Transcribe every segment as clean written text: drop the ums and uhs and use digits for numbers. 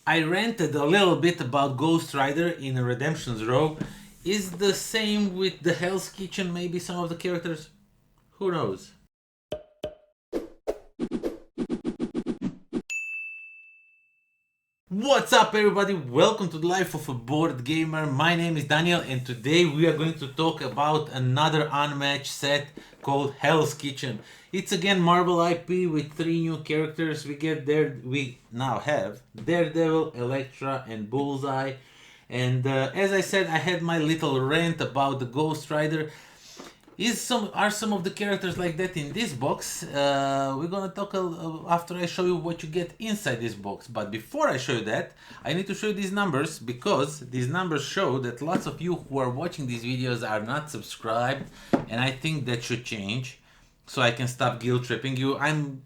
I ranted a little bit about Ghost Rider in a Redemption's Row. Is the same with the Hell's Kitchen, maybe some of the characters? Who knows? What's up everybody, welcome to the Life of a Board Gamer. My name is Daniel and today we are going to talk about another unmatched set called Hell's Kitchen. It's again Marvel IP with 3 new characters. We now have Daredevil, Elektra and Bullseye. And as I said, I had my little rant about the Ghost Rider. Are some of the characters like that in this box? We're gonna talk after I show you what you get inside this box. But before I show you that, I need to show you these numbers because these numbers show that lots of you who are watching these videos are not subscribed, and I think that should change so I can stop guilt tripping you. I'm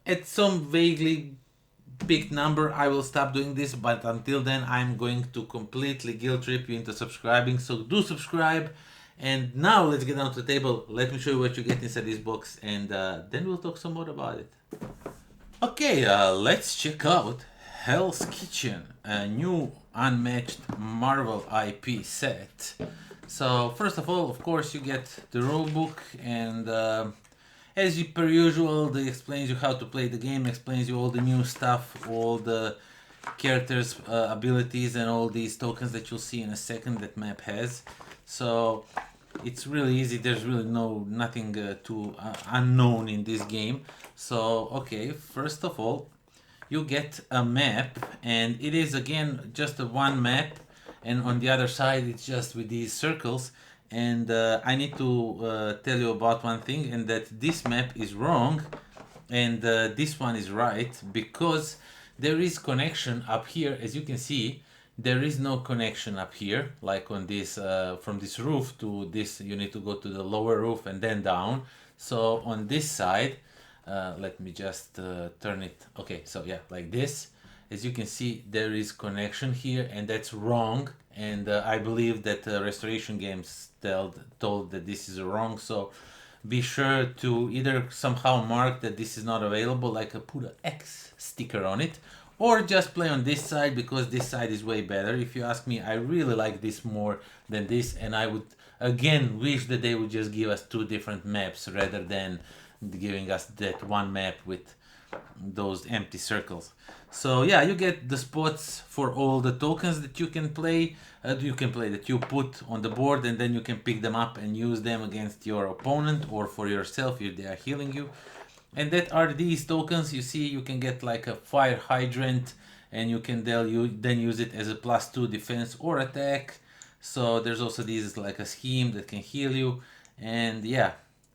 at some vaguely big number. I will stop doing this, but until then, I'm going to completely guilt trip you into subscribing. So do subscribe. And now let's get down to the table. Let me show you what you get inside this box, and then we'll talk some more about it. Okay, let's check out Hell's Kitchen, a new unmatched Marvel IP set. So first of all, of course, you get the rule book, and as per usual, they explains you how to play the game, explains you all the new stuff, all the characters' abilities, and all these tokens that you'll see in a second that map has. So it's really easy. There's really nothing too unknown in this game. So okay, first of all, you get a map, and it is again just a one map, and on the other side it's just with these circles. And I need to tell you about one thing, and that this map is wrong and this one is right, because there is connection up here. As you can see, there is no connection up here, like on this from this roof to this. You need to go to the lower roof and then down. So on this side, let me just turn it. Okay, so yeah, like this. As you can see, there is connection here, and that's wrong. And I believe that Restoration Games told that this is wrong. So be sure to either somehow mark that this is not available, like put an X sticker on it, or just play on this side, because this side is way better. If you ask me, I really like this more than this, and I would again wish that they would just give us 2 different maps rather than giving us that one map with those empty circles. So yeah, you get the spots for all the tokens that you can play that you put on the board, and then you can pick them up and use them against your opponent or for yourself if they are healing you. And that are these tokens. You see, you can get like a fire hydrant, and you can then use it as a +2 defense or attack. So there's also these like a scheme that can heal you. And yeah,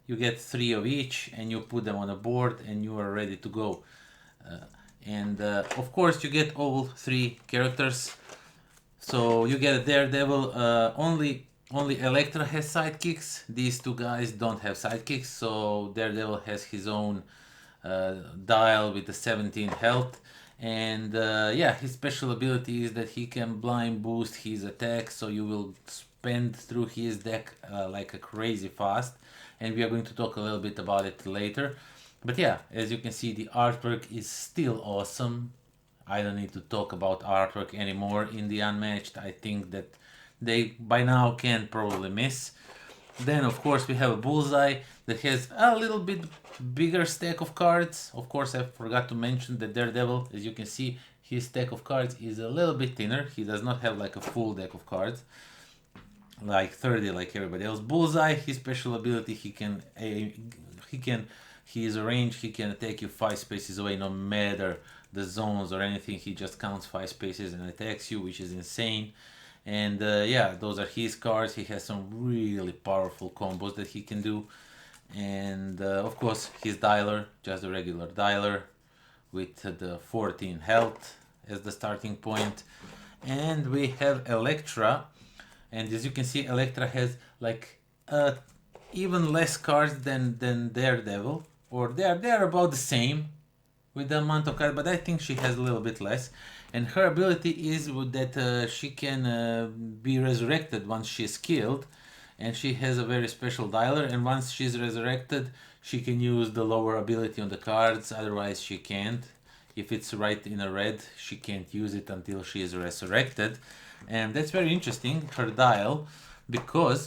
you get 3 of each, and you put them on a board, and you are ready to go. Of course, you get all 3 characters. So you get a Daredevil. Only Elektra has sidekicks. These 2 guys don't have sidekicks. So Daredevil has his own dial with the 17 health. And yeah, his special ability is that he can blind boost his attack. So you will spend through his deck like a crazy fast. And we are going to talk a little bit about it later. But yeah, as you can see, the artwork is still awesome. I don't need to talk about artwork anymore in the Unmatched. I think that they by now can probably miss. Then of course we have a Bullseye that has a little bit bigger stack of cards. Of course, I forgot to mention that Daredevil, as you can see, his stack of cards is a little bit thinner. He does not have like a full deck of cards, like 30 like everybody else. Bullseye, his special ability, he is a range, he can take you 5 spaces away no matter the zones or anything. He just counts 5 spaces and attacks you, which is insane. And yeah, those are his cards. He has some really powerful combos that he can do. And of course his dialer, just a regular dialer with the 14 health as the starting point. And we have Elektra, and as you can see, Elektra has like even less cards than Daredevil, or they're about the same with the amount of cards, but I think she has a little bit less. And her ability is that she can be resurrected once she's killed, and she has a very special dialer, and once she's resurrected she can use the lower ability on the cards, otherwise she can't. if it's right in a red, she can't use it until she is resurrected. And that's very interesting, her dial, because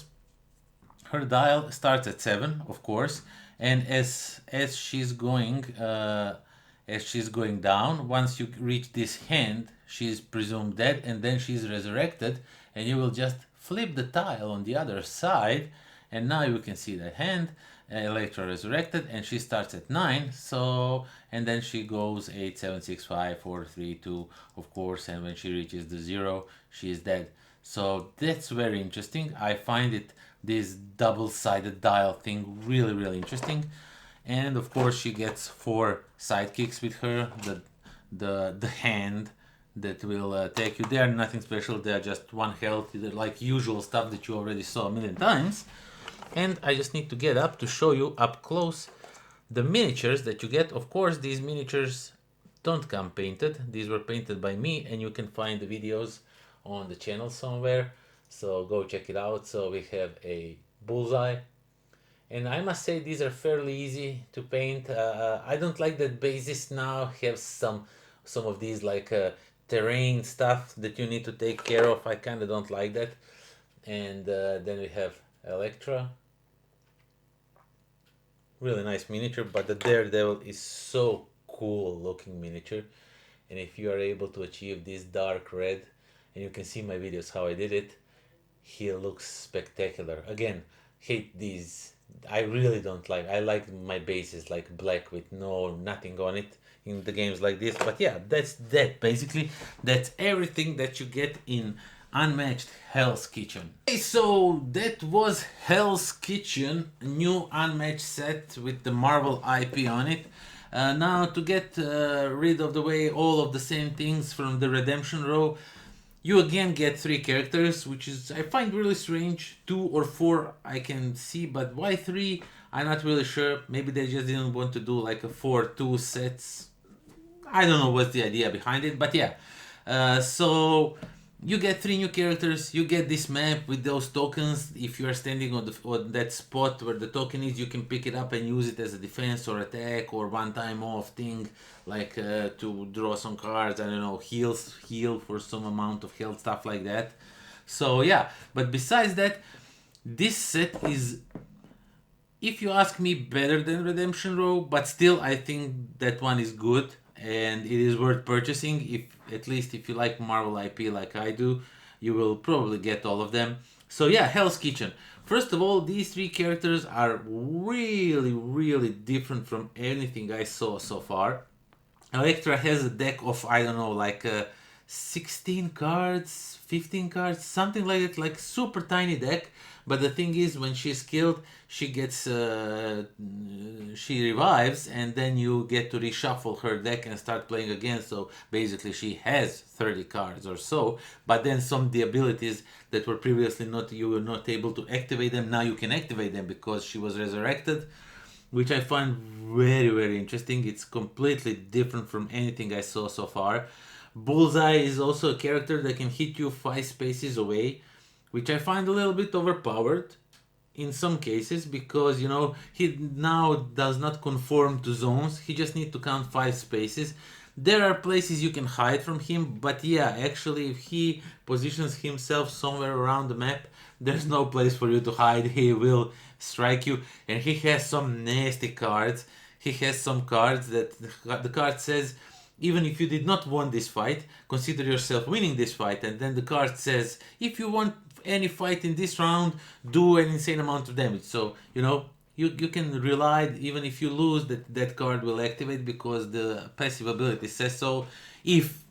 her dial starts at 7, of course, and as she's going down, once you reach this hand, she's presumed dead, and then she's resurrected, and you will just flip the tile on the other side, and now you can see the hand, Electra resurrected, and she starts at 9, so, and then she goes 8, 7, 6, 5, 4, 3, 2, of course, and when she reaches the 0, she is dead. So that's very interesting. I find it, this double-sided dial thing, really interesting. And of course she gets 4 sidekicks with her, the hand that will take you. They are nothing special, they are just 1 health, they're like usual stuff that you already saw a million times. And I just need to get up to show you up close the miniatures that you get. Of course, these miniatures don't come painted. These were painted by me, and you can find the videos on the channel somewhere. So go check it out. So we have a bullseye. And I must say these are fairly easy to paint. I don't like that bases now have some of these like terrain stuff that you need to take care of. I kind of don't like that. And then we have Electra. Really nice miniature, but the Daredevil is so cool looking miniature, and if you are able to achieve this dark red, and you can see my videos how I did it, he looks spectacular. Again, hate these, I really don't like, I like my bases like black with nothing on it in the games like this. But yeah, that's basically that's everything that you get in Unmatched Hell's Kitchen. Okay, so that was Hell's Kitchen, new Unmatched set with the Marvel IP on it. Now to get rid of the way all of the same things from the Redemption row, you again get 3 characters, which is I find really strange. 2 or 4 I can see, but why 3? I'm not really sure. Maybe they just didn't want to do like a 4-2 sets. I don't know what's the idea behind it, but yeah. So you get 3 new characters, you get this map with those tokens. If you are standing on that spot where the token is, you can pick it up and use it as a defense or attack or one-time off thing, like to draw some cards, I don't know, heal for some amount of health, stuff like that. So yeah, but besides that, this set is, if you ask me, better than Redemption Row, but still I think that one is good and it is worth purchasing. If at least if you like Marvel IP like I do, you will probably get all of them. So yeah, Hell's Kitchen. First of all, these 3 characters are really different from anything I saw so far. Electra has a deck of, I don't know, like 16 cards, 15 cards, something like that, like super tiny deck. But the thing is, when she's killed, she gets, she revives, and then you get to reshuffle her deck and start playing again. So basically, she has 30 cards or so. But then some of the abilities that were previously you were not able to activate them, now you can activate them because she was resurrected, which I find very interesting. It's completely different from anything I saw so far. Bullseye is also a character that can hit you 5 spaces away, which I find a little bit overpowered in some cases, because you know he now does not conform to zones. He just needs to count 5 spaces. There are places you can hide from him, but yeah, actually if he positions himself somewhere around the map, there's no place for you to hide. He will strike you, and he has some nasty cards. He has some cards that the card says, even if you did not win this fight, consider yourself winning this fight. And then the card says, if you want any fight in this round, do an insane amount of damage. So, you know, you can rely, even if you lose, that card will activate because the passive ability says so. If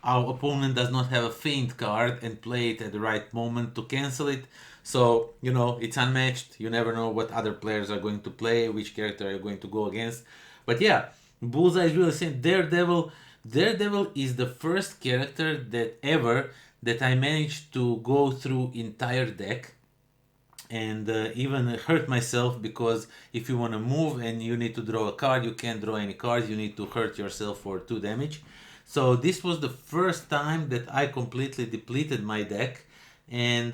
our opponent does not have a feint card and play it at the right moment to cancel it. So, you know, it's unmatched. You never know what other players are going to play, which character are you going to go against. But yeah, Bullseye is really saying Daredevil is the first character that I managed to go through entire deck and even hurt myself, because if you want to move and you need to draw a card, you can't draw any cards, you need to hurt yourself for 2 damage. So this was the first time that I completely depleted my deck, and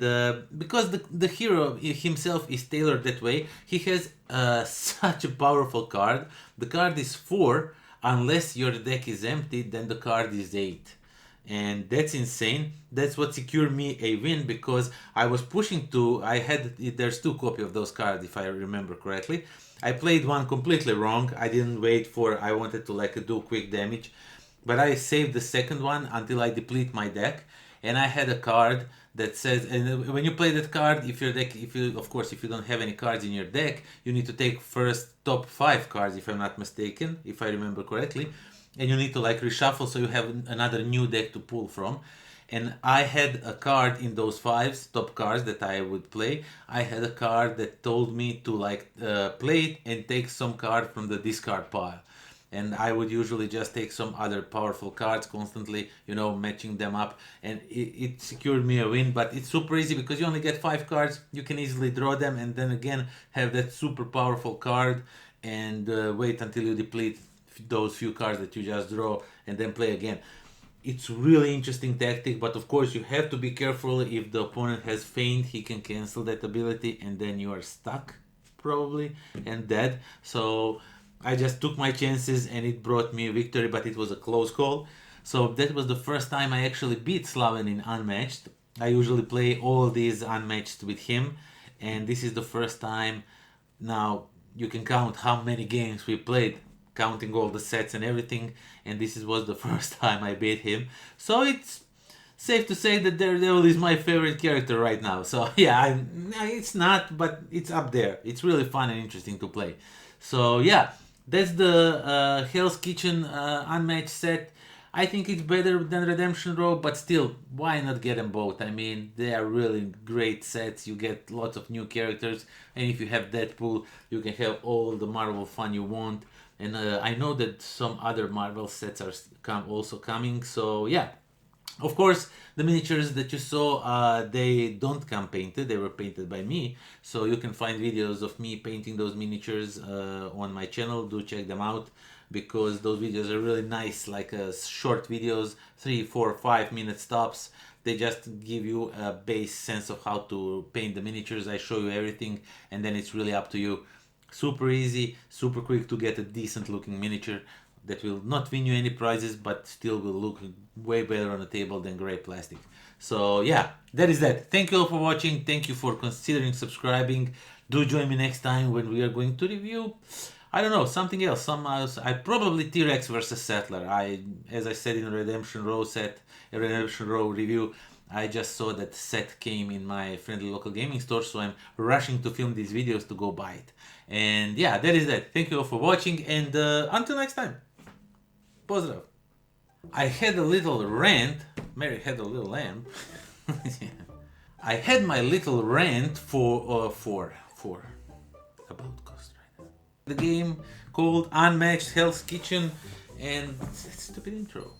because the hero himself is tailored that way, he has such a powerful card. The card is 4. unless your deck is empty, then the card is 8. And that's insane. That's what secured me a win, because I was pushing to, there's 2 copies of those cards if I remember correctly. I played one completely wrong. I didn't wait for, I wanted to like do quick damage, but I saved the second one until I deplete my deck. And I had a card that says, and when you play that card, if you don't have any cards in your deck, you need to take first top 5 cards, if I'm not mistaken, if I remember correctly, and you need to like reshuffle so you have another new deck to pull from. And I had a card in those 5 top cards that I would play. I had a card that told me to like play it and take some card from the discard pile. And I would usually just take some other powerful cards constantly, matching them up, and it secured me a win. But it's super easy because you only get 5 cards, you can easily draw them, and then again have that super powerful card, and wait until you deplete those few cards that you just draw, and then play again. It's really interesting tactic, but of course you have to be careful. If the opponent has feint, he can cancel that ability, and then you are stuck probably and dead. So I just took my chances and it brought me a victory, but it was a close call. So that was the first time I actually beat Slaven in Unmatched. I usually play all these Unmatched with him, and this is the first time. Now you can count how many games we played, counting all the sets and everything, and was the first time I beat him. So it's safe to say that Daredevil is my favorite character right now. So yeah, it's not, but it's up there. It's really fun and interesting to play. So yeah, that's the Hell's Kitchen Unmatched set. I think it's better than Redemption Row, but still, why not get them both? I mean, they are really great sets. You get lots of new characters, and if you have Deadpool, you can have all the Marvel fun you want. And I know that some other Marvel sets are also coming, so yeah. Of course, the miniatures that you saw, they don't come painted, they were painted by me. So you can find videos of me painting those miniatures on my channel. Do check them out, because those videos are really nice, like short videos, 3, 4, 5 minute stops. They just give you a base sense of how to paint the miniatures. I show you everything, and then it's really up to you. Super easy, super quick to get a decent looking miniature that will not win you any prizes, but still will look way better on the table than gray plastic. So yeah, that is that. Thank you all for watching. Thank you for considering subscribing. Do join me next time when we are going to review, I don't know, something else. I probably T-Rex versus Settler. As I said in Redemption Row review, I just saw that set came in my friendly local gaming store, so I'm rushing to film these videos to go buy it. And yeah, that is that. Thank you all for watching, and until next time. Pozdrav. I had a little rant. Mary had a little lamb. I had my little rant for about Ghost Rider. The game called Unmatched Hell's Kitchen, and stupid intro.